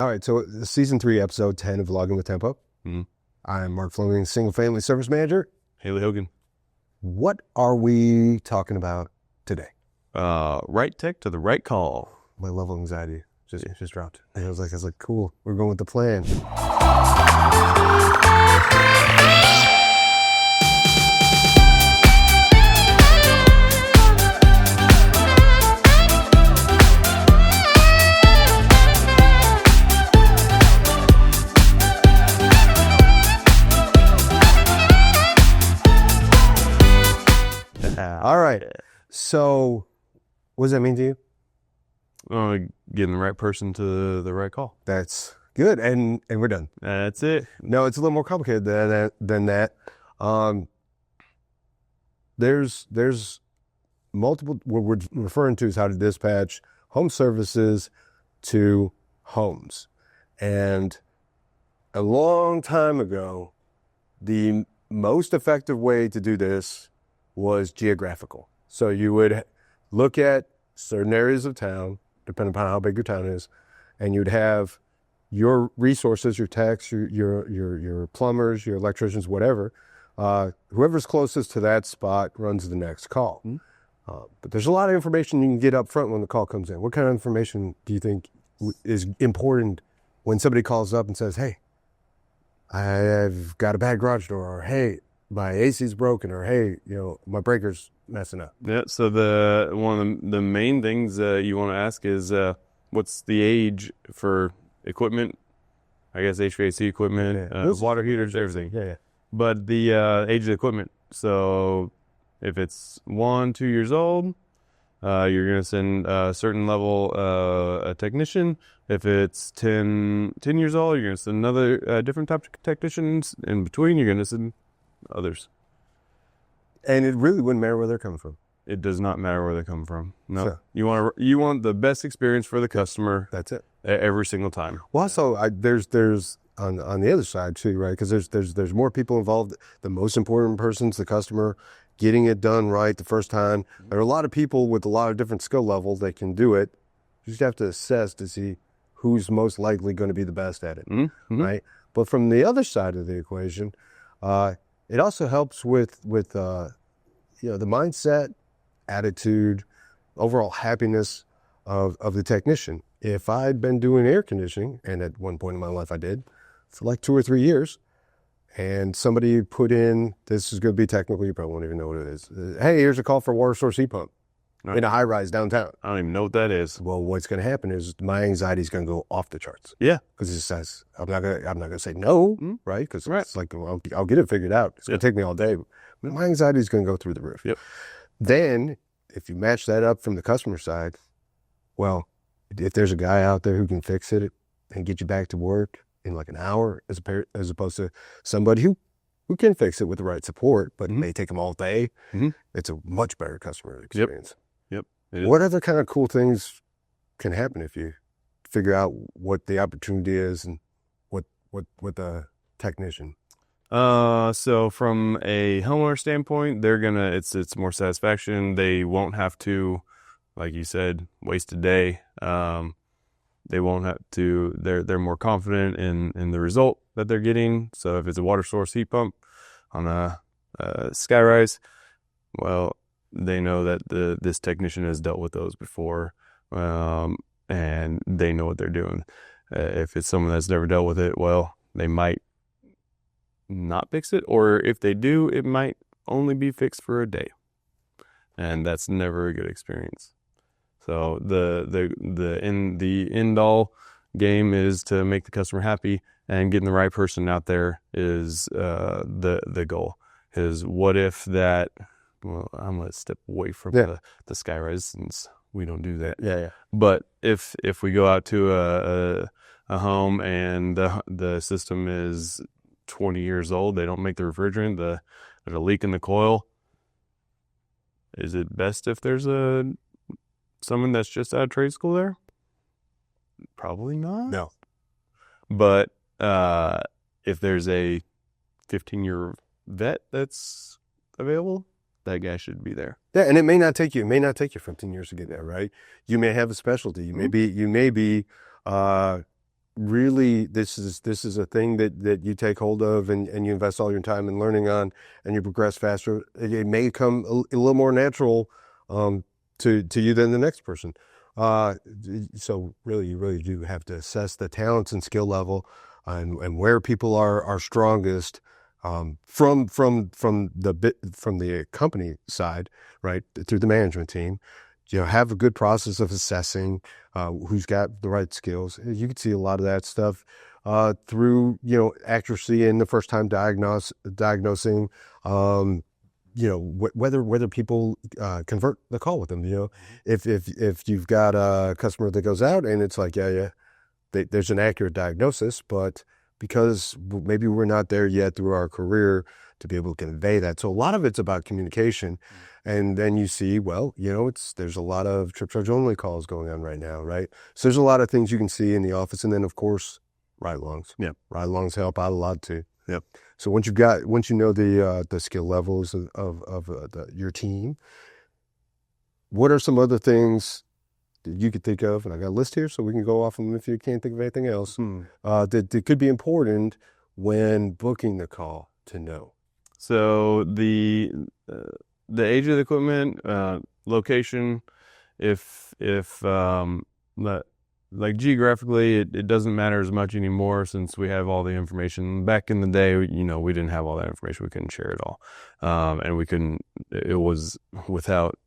All right, so season 3, episode 10 of Vlogging with Tempo. Mm-hmm. I'm Mark Fleming, single family service manager. Haley Hogan. What are we talking about today? Right tech to the right call. My level of anxiety just dropped. And I was like, cool, we're going with the plan. All right. So, what does that mean to you? Getting the right person to the right call. That's good, and we're done. That's it. No, it's a little more complicated than that. There's multiple. What we're referring to is how to dispatch home services to homes, and a long time ago, the most effective way to do this was geographical. So you would look at certain areas of town, depending upon how big your town is, and you'd have your resources, your techs, your plumbers, your electricians, whatever. Whoever's closest to that spot runs the next call. Mm-hmm. But there's a lot of information you can get up front when the call comes in. What kind of information do you think is important when somebody calls up and says, hey, I've got a bad garage door, or hey, my AC's broken, or hey, my breaker's messing up? Yeah. So one of the main things you want to ask is what's the age for equipment? I guess HVAC equipment, water heaters, everything. Yeah. But the age of the equipment. So if it's 1-2 years old, you're going to send a certain level a technician. If it's 10 years old, you're going to send another different type of technicians. In between, you're going to send others. And it really wouldn't matter where they're coming from. It does not matter where they come from. No, so, you want the best experience for the customer. That's it. Every single time. Well, also there's on the other side too, right? Because there's more people involved. The most important person's the customer, getting it done right the first time. There are a lot of people with a lot of different skill levels that can do it. You just have to assess to see who's most likely going to be the best at it, mm-hmm. right? But from the other side of the equation, it also helps with the mindset, attitude, overall happiness of the technician. If I'd been doing air conditioning, and at one point in my life I did, for like 2 or 3 years, and somebody put in, this is going to be technical, you probably won't even know what it is. Hey, here's a call for a water source heat pump in a high-rise downtown. I don't even know what that is. Well, what's going to happen is my anxiety is going to go off the charts. Yeah. Because it says, I'm not going to say no, right? Because it's like, well, I'll get it figured out. It's going to take me all day. But my anxiety is going to go through the roof. Yep. Then, if you match that up from the customer side, well, if there's a guy out there who can fix it and get you back to work in like an hour, as opposed to somebody who can fix it with the right support, but it may take them all day, it's a much better customer experience. Yep. What other kind of cool things can happen if you figure out what the opportunity is and what the technician? So from a homeowner standpoint, it's more satisfaction. They won't have to, like you said, waste a day. They won't have to, they're more confident in the result that they're getting. So if it's a water source heat pump on a skyrise, well, they know that this technician has dealt with those before, and they know what they're doing. If it's someone that's never dealt with it, well, they might not fix it, or if they do, it might only be fixed for a day, and that's never a good experience. So the end all game is to make the customer happy, and getting the right person out there is the goal. Is what if that? Well, I'm gonna step away from the skyrise since we don't do that. Yeah. But if we go out to a home and the system is 20 years old, they don't make the refrigerant, there's a leak in the coil. Is it best if there's someone that's just out of trade school there? Probably not. No. But if there's a 15-year vet that's available, that guy should be there. Yeah, and it may not take you 15 years to get there, right? You may have a specialty. You may be really this is a thing that you take hold of and you invest all your time in learning on, and you progress faster. It may come a little more natural to you than the next person. Uh, so really, you really do have to assess the talents and skill level, and where people are strongest, from the company side, right, through the management team. Have a good process of assessing who's got the right skills. You can see a lot of that stuff through accuracy in the first time diagnosing. Whether people convert the call with them. If you've got a customer that goes out and it's like, there's an accurate diagnosis, but because maybe we're not there yet through our career to be able to convey that. So a lot of it's about communication. And then you see, there's a lot of trip charge only calls going on right now, right? So there's a lot of things you can see in the office. And then, of course, ride-alongs. Yeah. Ride-alongs help out a lot too. Yep. So once you know the skill levels of your team, what are some other things that you could think of? And I got a list here, so we can go off them if you can't think of anything else. That could be important when booking the call to know. So the age of the equipment, location, if like geographically, it doesn't matter as much anymore since we have all the information. Back in the day, we didn't have all that information. We couldn't share it all, and we couldn't. It was without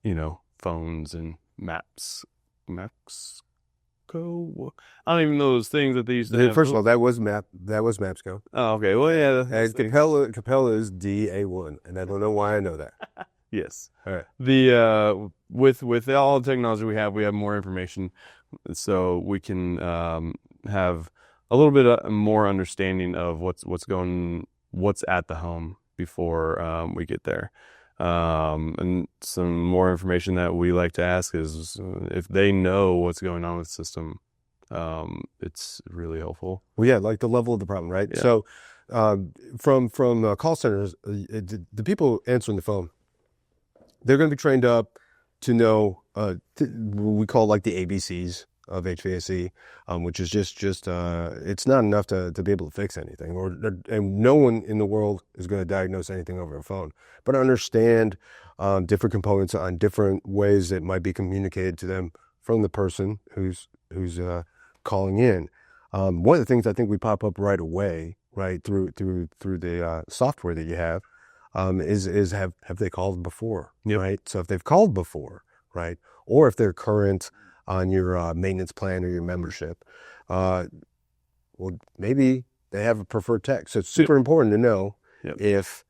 phones and maps. Go. I don't even know those things that they used to have. First of all, that was Mapsco. Oh, okay. Well, yeah. And Capella is DA1, and I don't know why I know that. Yes. All right. The with all the technology we have more information, so we can have a little bit more understanding of what's at the home before we get there. And some more information that we like to ask is if they know what's going on with the system. It's really helpful. Well, yeah, like the level of the problem, right? Yeah. So from call centers, the people answering the phone, they're going to be trained up to know what we call like the ABCs of HVAC, which is just it's not enough to be able to fix anything, and no one in the world is going to diagnose anything over a phone, but understand different components on different ways that might be communicated to them from the person who's calling in. One of the things I think we pop up right away, right through the software that you have, is have they called before? Yep. Right? So if they've called before, right, or if they're current on your maintenance plan or your membership, well, maybe they have a preferred tech. So it's super important to know if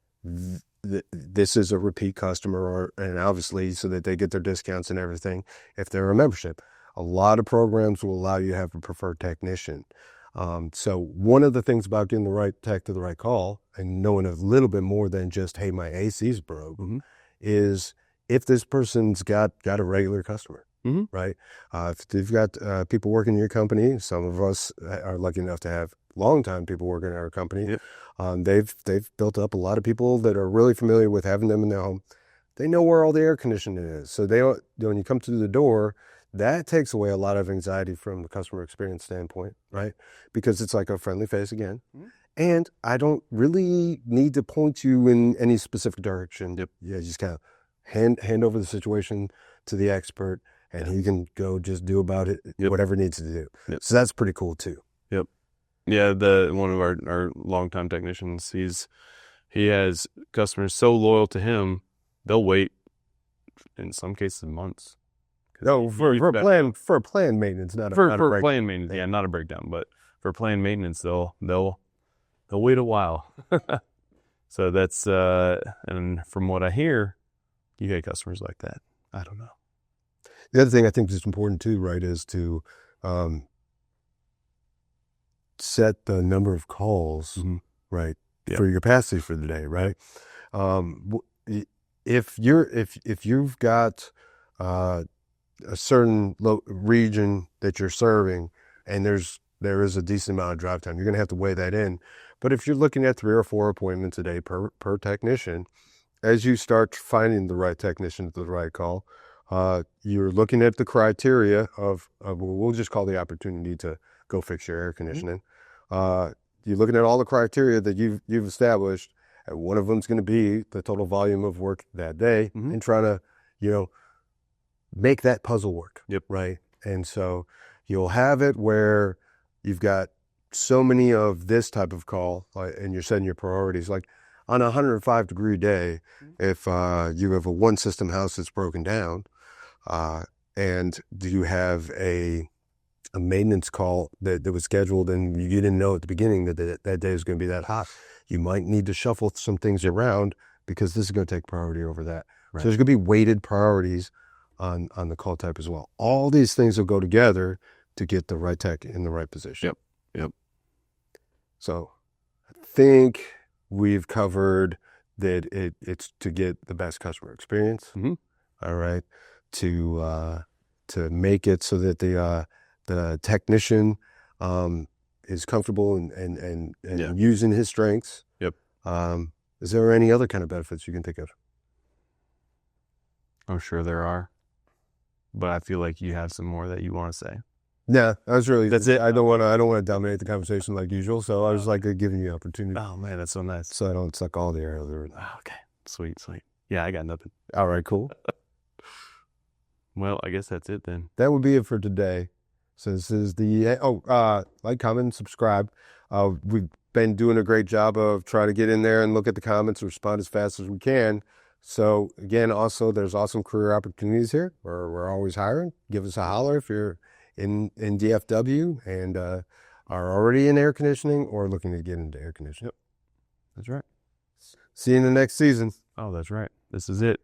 this is a repeat customer, and obviously so that they get their discounts and everything, if they're a membership. A lot of programs will allow you to have a preferred technician. So one of the things about getting the right tech to the right call and knowing a little bit more than just, hey, my AC's broke, is if this person's got a regular customer, right? If you've got people working in your company, some of us are lucky enough to have long-time people working in our company. They've built up a lot of people that are really familiar with having them in their home. They know where all the air conditioning is. So when you come through the door, that takes away a lot of anxiety from the customer experience standpoint, right? Because it's like a friendly face again. And I don't really need to point you in any specific direction. Yeah, just kind of hand over the situation to the expert, and he can go just do about it whatever he needs to do. So that's pretty cool too. Yeah, one of our longtime technicians, he has customers so loyal to him, they'll wait in some cases months. No, for planned maintenance, not a planned maintenance. Yeah, not a breakdown, but for planned maintenance, they'll wait a while. So that's and from what I hear, you get customers like that. I don't know. The other thing I think is important too, right, is to set the number of calls, right, for your capacity for the day, right. If you've got a certain region that you're serving, and there is a decent amount of drive time, you're going to have to weigh that in. But if you're looking at 3 or 4 appointments a day per technician, as you start finding the right technician to the right call, you're looking at the criteria of we'll just call the opportunity to go fix your air conditioning. You're looking at all the criteria that you've established, and one of them is going to be the total volume of work that day, and trying to, make that puzzle work. Yep. Right. And so you'll have it where you've got so many of this type of call, and you're setting your priorities. Like on a 105-degree day, if you have a one system house that's broken down, and you have a maintenance call that was scheduled and you didn't know at the beginning that day was going to be that hot, you might need to shuffle some things around because this is going to take priority over that. Right. So there's going to be weighted priorities on the call type as well. All these things will go together to get the right tech in the right position. Yep. So I think we've covered that it's to get the best customer experience. All right. To make it so that the technician is comfortable and using his strengths. Yep. Is there any other kind of benefits you can think of? I'm sure there are, but I feel like you have some more that you want to say. Yeah, that's it. I don't want to dominate the conversation like usual, so I was like giving you opportunity. Oh man, that's so nice. So I don't suck all the air out of it. Oh, okay, sweet. Yeah, I got nothing. All right, cool. Well, I guess that's it then. That would be it for today. So this is the like, comment, and subscribe. We've been doing a great job of trying to get in there and look at the comments and respond as fast as we can. So again, also there's awesome career opportunities here. We're always hiring. Give us a holler if you're in DFW and are already in air conditioning or looking to get into air conditioning. Yep, that's right. See you in the next season. Oh, that's right. This is it.